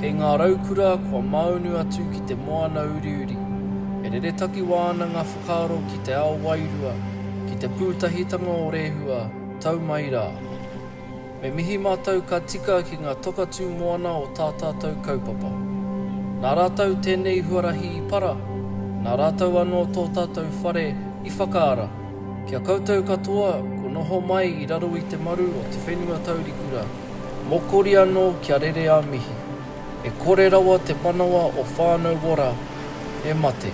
Kei ngā raukura kua maunu atu ki te moana uriuri. E rere taki wānanga whakaaro ki te ao wairua, ki te Pūtahitanga o rehua, tau mai rā. Me mihi mātou ka tika ki ngā tokatū moana o tā tātou kaupapa. Nā rātou tēnei huarahi I para, nā rātou anō tō tātou whare I whakaara. Kia koutou katoa, ko noho mai I raro I te maru o te whenua taurikura. Mokori anō kia rere a mihi. E kore rawa te manawa o whānau ora, e mate.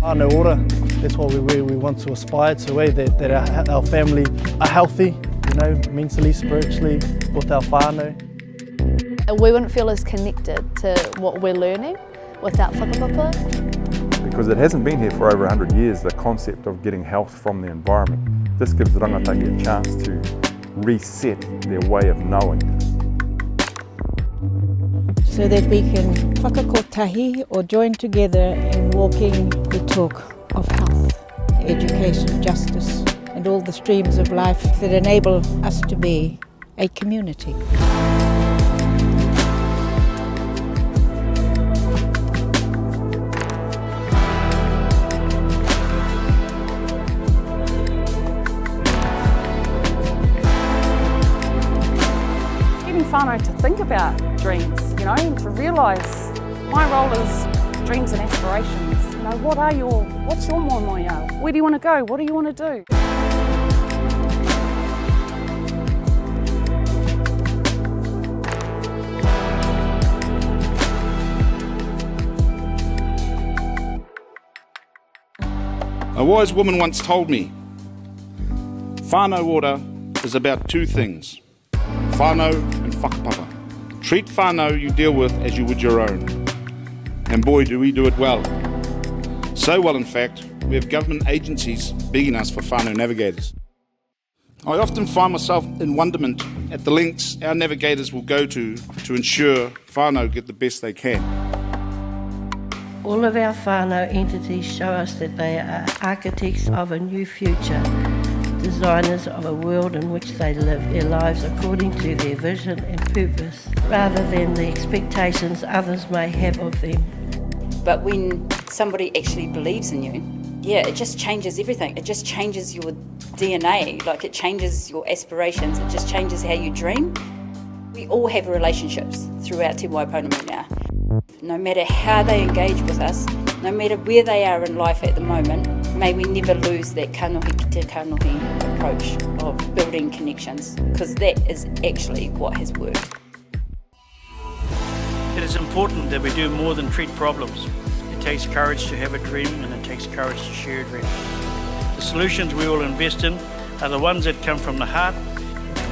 Whānau ora, that's what we want to aspire to, that our family are healthy, mentally, spiritually, with our whānau. We wouldn't feel as connected to what we're learning without whakapapa. Because it hasn't been here for over 100 years, the concept of getting health from the environment. This gives rangatahi a chance to reset their way of knowing. So that we can whakakotahi or join together in walking the talk of health, education, justice and all the streams of life that enable us to be a community. It's getting whānau to think about dreams, to realise my role is dreams and aspirations. What's your momoia? Where do you want to go? What do you want to do? A wise woman once told me, whānau ora is about two things, whānau and whakapapa. Treat whānau you deal with as you would your own. And boy, do we do it well. So well, in fact, we have government agencies begging us for whānau navigators. I often find myself in wonderment at the lengths our navigators will go to ensure whānau get the best they can. All of our whānau entities show us that they are architects of a new future, designers of a world in which they live their lives according to their vision and purpose, rather than the expectations others may have of them. But when somebody actually believes in you, it just changes everything. It just changes your DNA, it changes your aspirations, it just changes how you dream. We all have relationships throughout Te Waipounamu now. No matter how they engage with us, no matter where they are in life at the moment, may we never lose that kanohi ki te kanohi approach of building connections, because that is actually what has worked. It is important that we do more than treat problems. It takes courage to have a dream, and it takes courage to share a dream. The solutions we will invest in are the ones that come from the heart.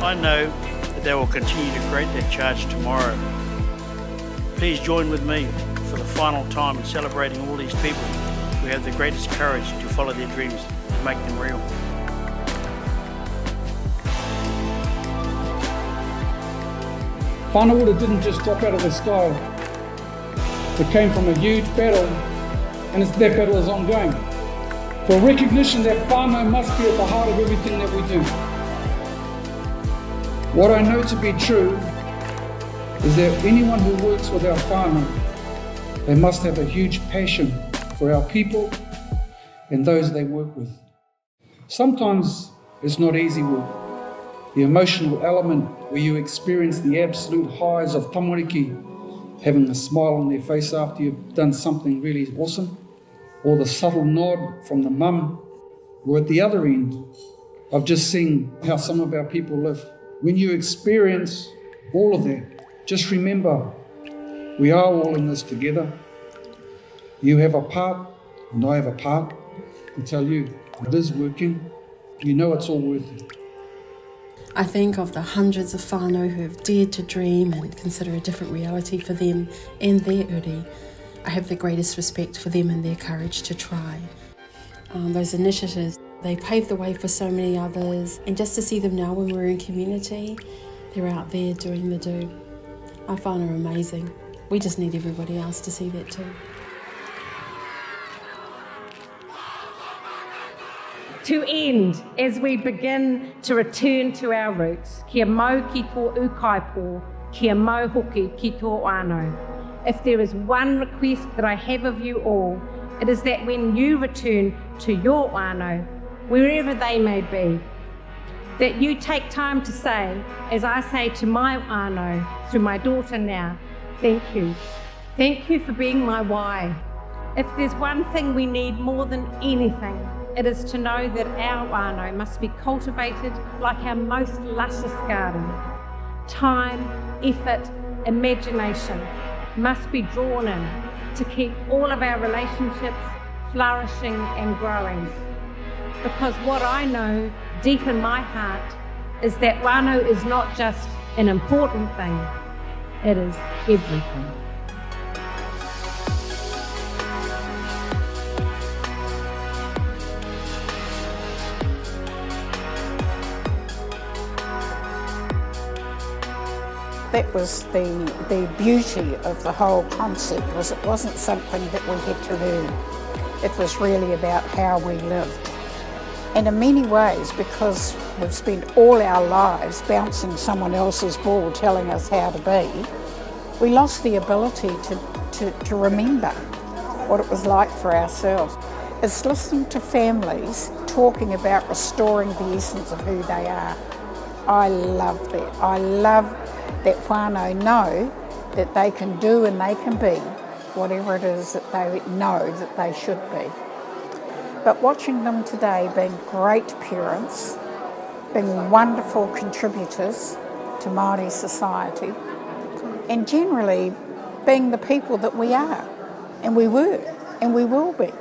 I know that they will continue to create that charge tomorrow. Please join with me for the final time in celebrating all these people who have the greatest courage to follow their dreams and make them real. Whānau ora didn't just drop out of the sky. It came from a huge battle, and that battle is ongoing. For recognition that whānau must be at the heart of everything that we do. What I know to be true is that anyone who works with our whānau, they must have a huge passion for our people and those they work with. Sometimes it's not easy work. The emotional element where you experience the absolute highs of tamariki, having a smile on their face after you've done something really awesome, or the subtle nod from the mum, or at the other end of just seeing how some of our people live. When you experience all of that, just remember, we are all in this together. You have a part, and I have a part. I tell you, it is working. You know it's all worth it. I think of the hundreds of whānau who have dared to dream and consider a different reality for them and their uri. I have the greatest respect for them and their courage to try. Those initiatives, they pave the way for so many others, and just to see them now when we're in community, they're out there doing the do. Our whānau are amazing. We just need everybody else to see that too. To end, as we begin to return to our roots, kia mau ki tō ukaipo, kia mau hoki ki tō whānau. If there is one request that I have of you all, it is that when you return to your whānau, wherever they may be, that you take time to say, as I say to my whānau, through my daughter now, thank you. Thank you for being my why. If there's one thing we need more than anything, it is to know that our whānau must be cultivated like our most luscious garden. Time, effort, imagination must be drawn in to keep all of our relationships flourishing and growing. Because what I know deep in my heart is that whānau is not just an important thing, it is everything. That was the beauty of the whole concept, was it wasn't something that we had to learn. It was really about how we lived. And in many ways, because we've spent all our lives bouncing someone else's ball telling us how to be, we lost the ability to remember what it was like for ourselves. It's listening to families talking about restoring the essence of who they are. I love that. I love that whānau know that they can do and they can be whatever it is that they know that they should be. But watching them today being great parents, being wonderful contributors to Māori society, and generally being the people that we are, and we were, and we will be.